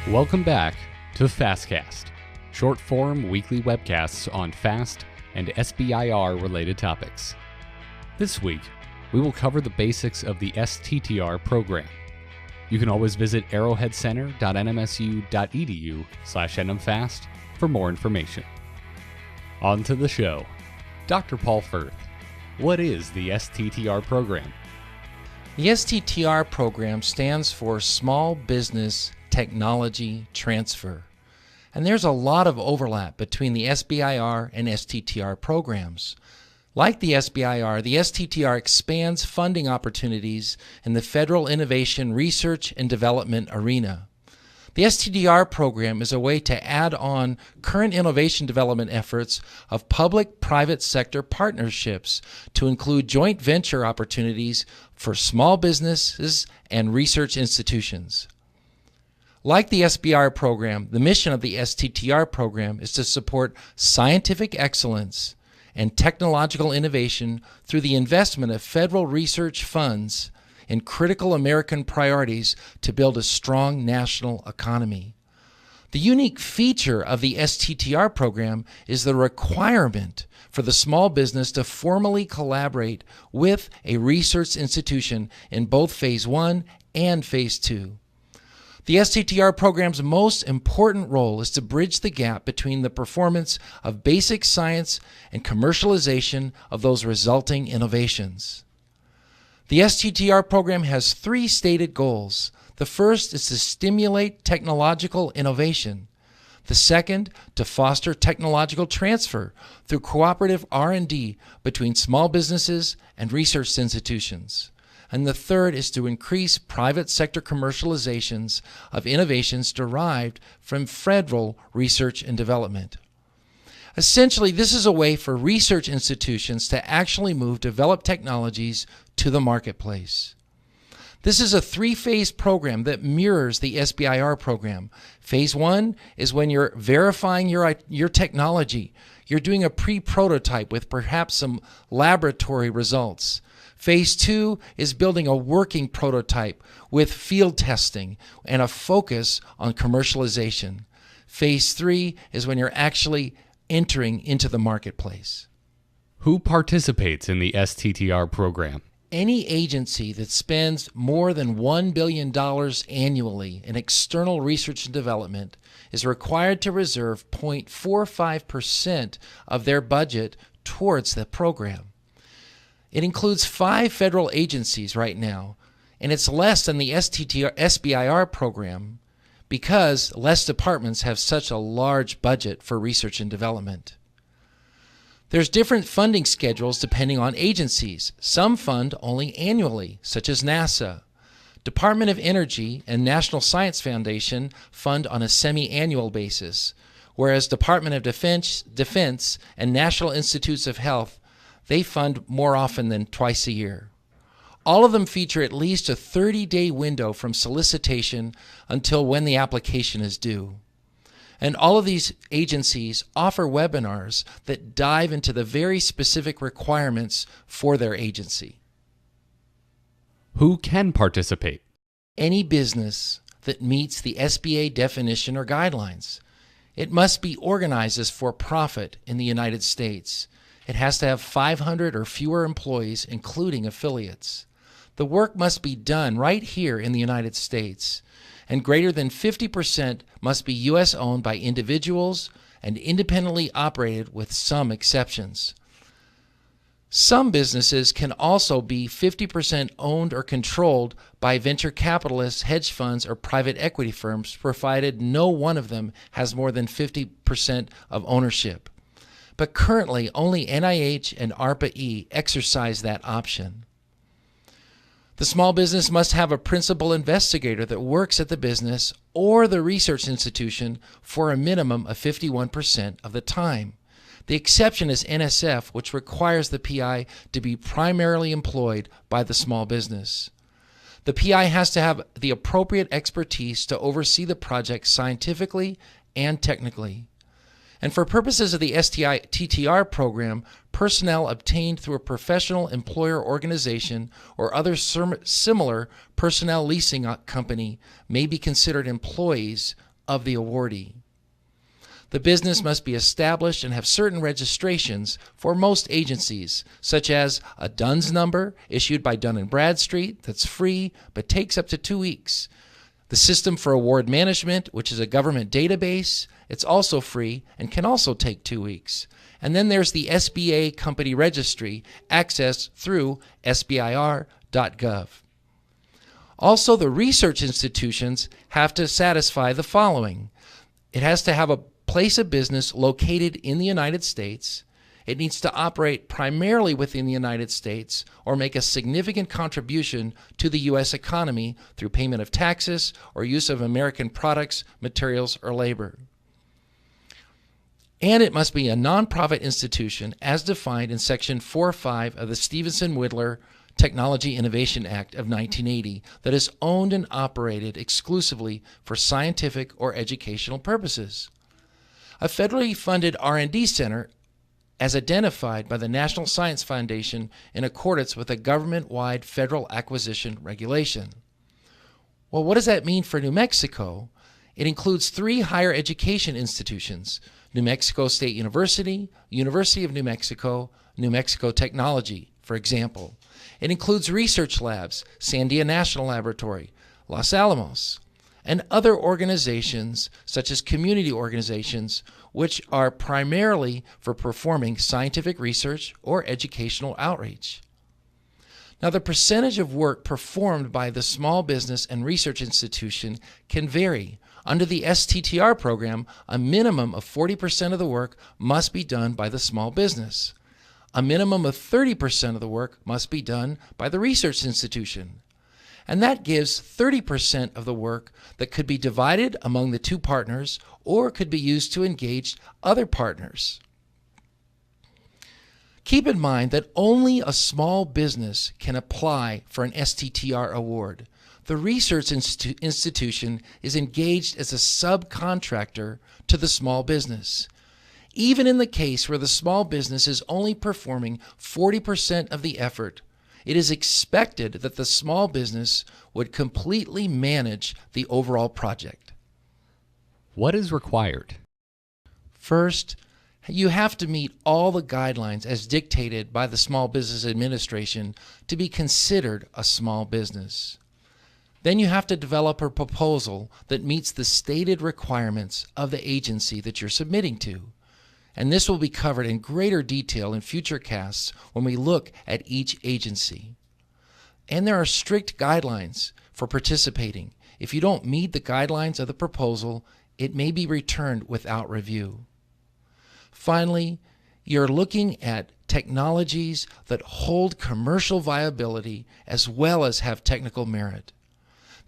Welcome back to FastCast, short-form weekly webcasts on FAST and SBIR related topics. This week, we will cover the basics of the STTR program. You can always visit ArrowheadCenter.nmsu.edu/nmfast for more information. On to the show. Dr. Paul Firth, what is the STTR program? The STTR program stands for Small Business Technology Transfer, and there's a lot of overlap between the SBIR and STTR programs. Like the SBIR, the STTR expands funding opportunities in the federal innovation research and development arena. The STTR program is a way to add on current innovation development efforts of public-private sector partnerships to include joint venture opportunities for small businesses and research institutions. Like the SBIR program, the mission of the STTR program is to support scientific excellence and technological innovation through the investment of federal research funds in critical American priorities to build a strong national economy. The unique feature of the STTR program is the requirement for the small business to formally collaborate with a research institution in both Phase 1 and Phase 2. The STTR program's most important role is to bridge the gap between the performance of basic science and commercialization of those resulting innovations. The STTR program has three stated goals. The first is to stimulate technological innovation. The second, to foster technological transfer through cooperative R&D between small businesses and research institutions. And the third is to increase private sector commercializations of innovations derived from federal research and development. Essentially, this is a way for research institutions to actually move developed technologies to the marketplace. This is a three-phase program that mirrors the SBIR program. Phase 1 is when you're verifying your technology. You're doing a pre-prototype with perhaps some laboratory results. Phase 2 is building a working prototype with field testing and a focus on commercialization. Phase 3 is when you're actually entering into the marketplace. Who participates in the STTR program? Any agency that spends more than $1 billion annually in external research and development is required to reserve 0.45% of their budget towards the program. It includes 5 federal agencies right now, and it's less than the SBIR program because less departments have such a large budget for research and development. There's different funding schedules depending on agencies. Some fund only annually, such as NASA. Department of Energy and National Science Foundation fund on a semi-annual basis, whereas Department of Defense and National Institutes of Health, they fund more often than twice a year. All of them feature at least a 30-day window from solicitation until when the application is due. And all of these agencies offer webinars that dive into the very specific requirements for their agency. Who can participate? Any business that meets the SBA definition or guidelines. It must be organized as for profit in the United States. It has to have 500 or fewer employees, including affiliates. The work must be done right here in the United States, and greater than 50% must be U.S. owned by individuals and independently operated with some exceptions. Some businesses can also be 50% owned or controlled by venture capitalists, hedge funds, or private equity firms, provided no one of them has more than 50% of ownership. But currently, only NIH and ARPA-E exercise that option. The small business must have a principal investigator that works at the business or the research institution for a minimum of 51% of the time. The exception is NSF, which requires the PI to be primarily employed by the small business. The PI has to have the appropriate expertise to oversee the project scientifically and technically. And for purposes of the STTR program, personnel obtained through a professional employer organization or other similar personnel leasing company may be considered employees of the awardee. The business must be established and have certain registrations for most agencies, such as a DUNS number issued by Dun & Bradstreet that's free but takes up to 2 weeks. The System for Award Management, which is a government database, it's also free and can also take 2 weeks. And then there's the SBA Company Registry, accessed through SBIR.gov. Also, the research institutions have to satisfy the following. It has to have a place of business located in the United States. It needs to operate primarily within the United States or make a significant contribution to the U.S. economy through payment of taxes or use of American products, materials, or labor. And it must be a nonprofit institution as defined in Section 4.5 of the Stevenson-Whittler Technology Innovation Act of 1980 that is owned and operated exclusively for scientific or educational purposes. A federally funded R&D center as identified by the National Science Foundation in accordance with a government-wide federal acquisition regulation. Well, what does that mean for New Mexico? It includes 3 higher education institutions: New Mexico State University, University of New Mexico Technology, for example. It includes research labs, Sandia National Laboratory, Los Alamos, and other organizations such as community organizations, which are primarily for performing scientific research or educational outreach. Now, the percentage of work performed by the small business and research institution can vary. Under the STTR program, a minimum of 40% of the work must be done by the small business. A minimum of 30% of the work must be done by the research institution. And that gives 30% of the work that could be divided among the 2 partners or could be used to engage other partners. Keep in mind that only a small business can apply for an STTR award. The research institution is engaged as a subcontractor to the small business. Even in the case where the small business is only performing 40% of the effort, it is expected that the small business would completely manage the overall project. What is required? First, you have to meet all the guidelines as dictated by the Small Business Administration to be considered a small business. Then you have to develop a proposal that meets the stated requirements of the agency that you're submitting to. And this will be covered in greater detail in future casts when we look at each agency. And there are strict guidelines for participating. If you don't meet the guidelines of the proposal, it may be returned without review. Finally, you're looking at technologies that hold commercial viability as well as have technical merit.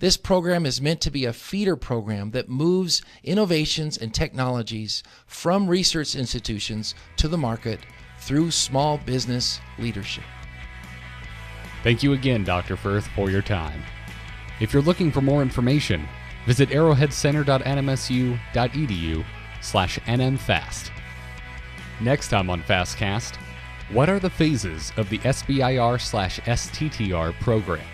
This program is meant to be a feeder program that moves innovations and technologies from research institutions to the market through small business leadership. Thank you again, Dr. Firth, for your time. If you're looking for more information, visit ArrowheadCenter.nmsu.edu/nmfast. Next time on FastCast, what are the phases of the SBIR/STTR program?